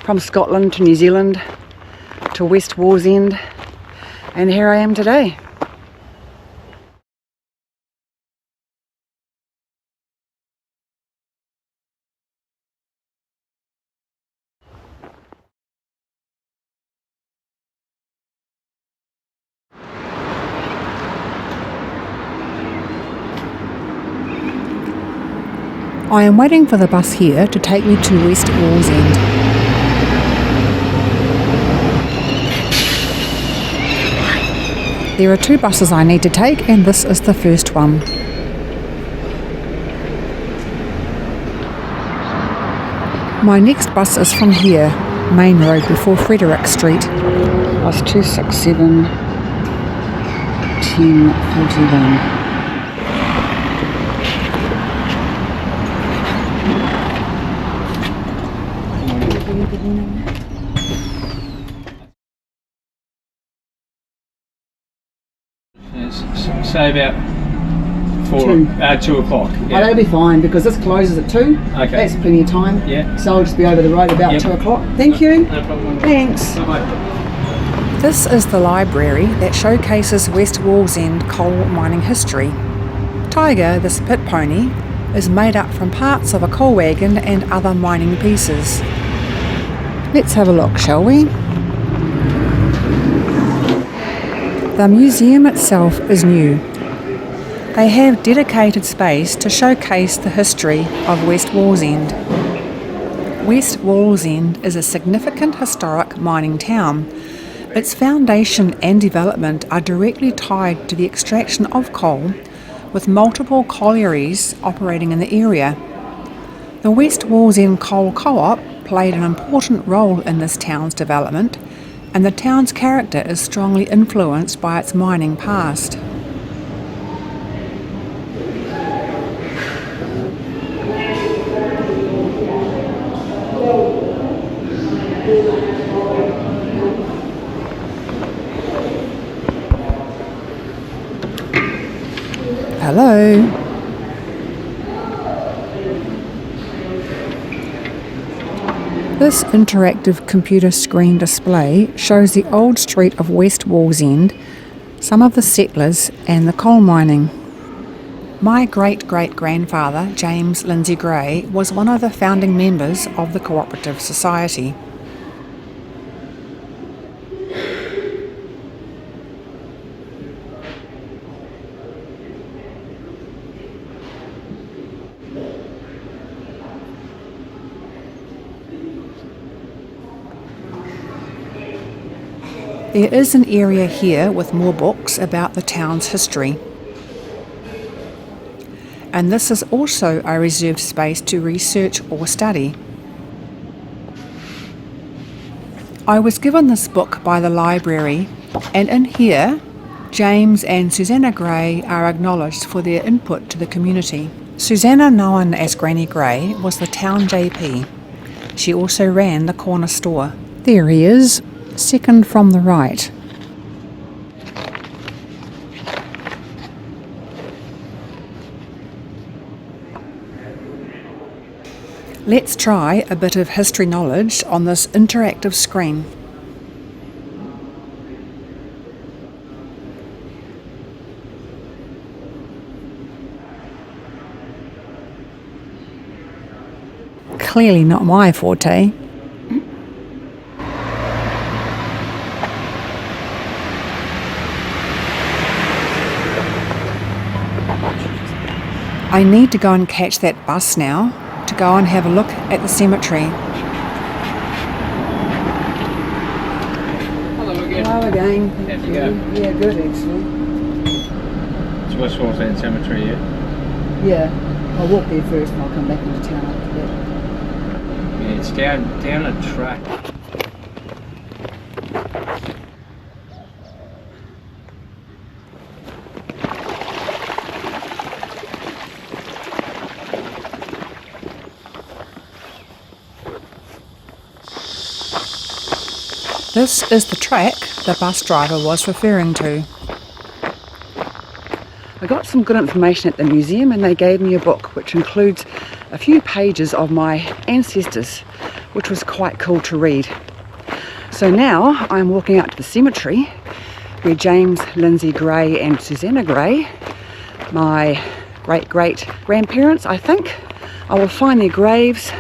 from Scotland to New Zealand to West Wallsend, and here I am today. I am waiting for the bus here to take me to West Wallsend. There are 2 buses I need to take, and this is the first one. My next bus is from here, Main Road before Frederick Street. Bus 267 1041. Say about 2 o'clock. Yeah. Oh, that'll be fine because this closes at 2. Okay. That's plenty of time. Yeah. So I'll just be over the road about 2 o'clock. Thank you. No problem. Thanks. Bye-bye. This is the library that showcases West Wallsend coal mining history. Tiger, this pit pony, is made up from parts of a coal wagon and other mining pieces. Let's have a look, shall we? The museum itself is new. They have dedicated space to showcase the history of West Wallsend. West Wallsend is a significant historic mining town. Its foundation and development are directly tied to the extraction of coal, with multiple collieries operating in the area. The West Wallsend Coal Co-op played an important role in this town's development, and the town's character is strongly influenced by its mining past. Hello. This interactive computer screen display shows the old street of West Wallsend, some of the settlers and the coal mining. My great-great-grandfather, James Lindsay Gray, was one of the founding members of the Cooperative Society. There is an area here with more books about the town's history. And this is also a reserved space to research or study. I was given this book by the library, and in here, James and Susanna Gray are acknowledged for their input to the community. Susanna, known as Granny Gray, was the town JP. She also ran the corner store. There he is. Second from the right. Let's try a bit of history knowledge on this interactive screen. Clearly not my forte. I need to go and catch that bus now to go and have a look at the cemetery. Hello again. Hello again. How'd you go? Yeah, good actually. It's West Wallsend Cemetery, yeah? Yeah, I'll walk there first and I'll come back into town after that. Yeah, it's down a track. This is the track the bus driver was referring to. I got some good information at the museum and they gave me a book which includes a few pages of my ancestors which was quite cool to read. So now I'm walking out to the cemetery where James, Lindsay Gray and Susanna Gray, my great-great-grandparents, I think, I will find their graves.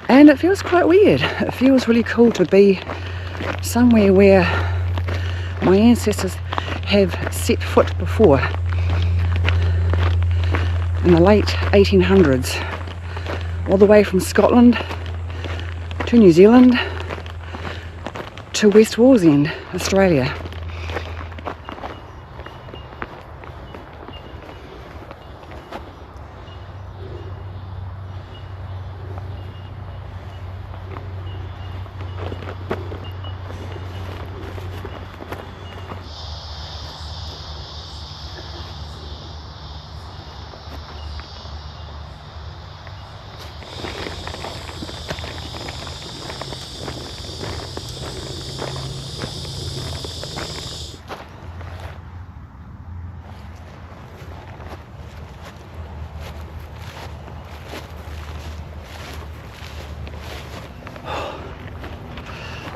And it feels quite weird. It feels really cool to be somewhere where my ancestors have set foot before in the late 1800s, all the way from Scotland to New Zealand to West Wallsend, Australia.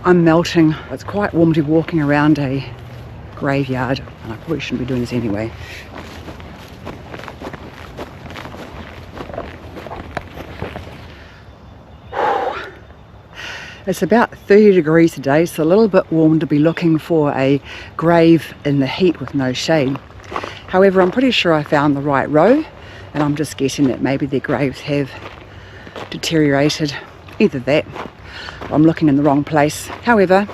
I'm melting. It's quite warm to be walking around a graveyard, and I probably shouldn't be doing this anyway. It's about 30 degrees today, so a little bit warm to be looking for a grave in the heat with no shade. However, I'm pretty sure I found the right row, and I'm just guessing that maybe their graves have deteriorated. Either that, or I'm looking in the wrong place. However,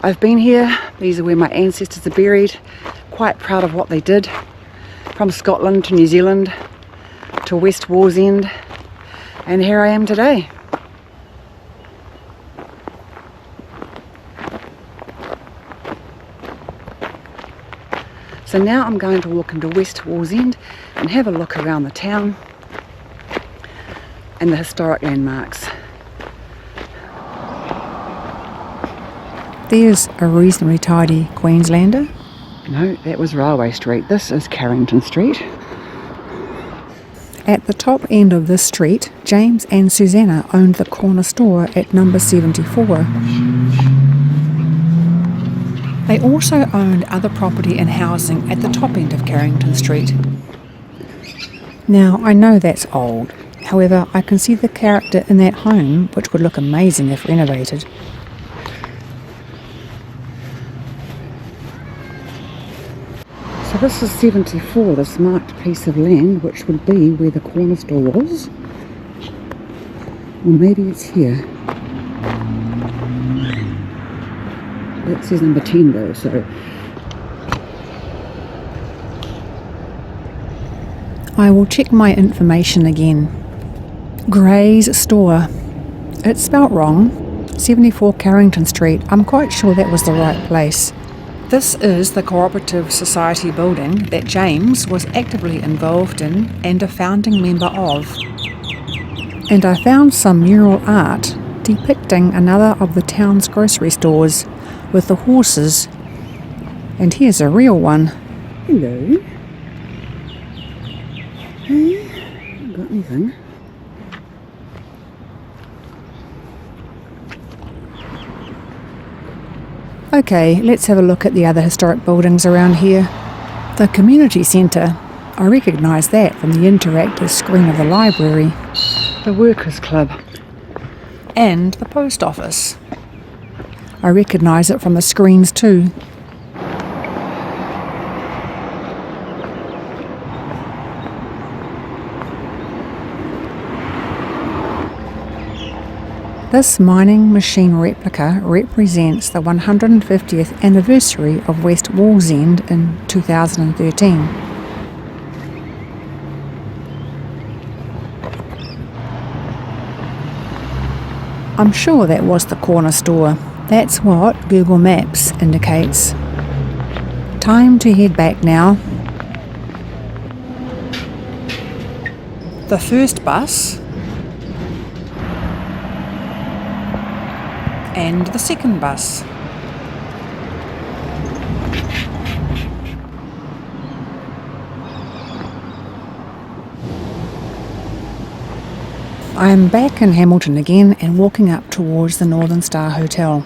I've been here. These are where my ancestors are buried. Quite proud of what they did. From Scotland to New Zealand to West Wallsend, and here I am today. So now I'm going to walk into West Wallsend and have a look around the town and the historic landmarks. There's a reasonably tidy Queenslander. No, that was Railway Street. This is Carrington Street. At the top end of this street, James and Susanna owned the corner store at number 74. They also owned other property and housing at the top end of Carrington Street. Now, I know that's old. However, I can see the character in that home, which would look amazing if renovated. So this is 74, this marked piece of land, which would be where the corner store was. Or maybe it's here. That says number 10 though, so... I will check my information again. Gray's store. It's spelt wrong. 74 Carrington Street. I'm quite sure that was the right place. This is the Co-operative Society building that James was actively involved in and a founding member of. And I found some mural art depicting another of the town's grocery stores with the horses. And here's a real one. Hello. Hey, haven't got anything. Okay, let's have a look at the other historic buildings around here. The community centre. I recognise that from the interactive screen of the library. The Workers' Club. And the post office. I recognise it from the screens too. This mining machine replica represents the 150th anniversary of West Wallsend in 2013. I'm sure that was the corner store. That's what Google Maps indicates. Time to head back now. The first bus and the second bus. I am back in Hamilton again and walking up towards the Northern Star Hotel.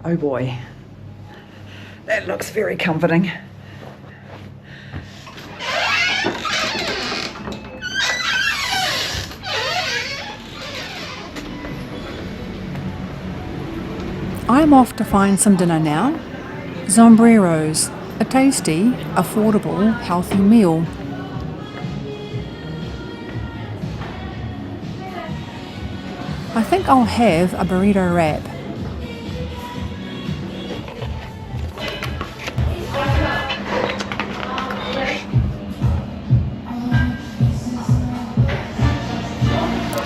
Oh boy, that looks very comforting. I'm off to find some dinner now. Sombreros, a tasty, affordable, healthy meal. I think I'll have a burrito wrap.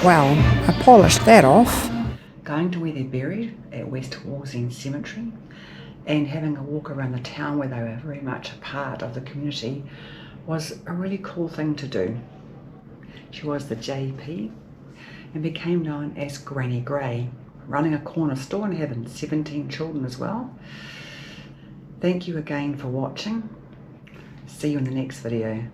Well, I polished that off. Going to where they're buried at West Wallsend Cemetery and having a walk around the town where they were very much a part of the community was a really cool thing to do. She was the JP and became known as Granny Grey, running a corner store and having 17 children as well. Thank you again for watching. See you in the next video.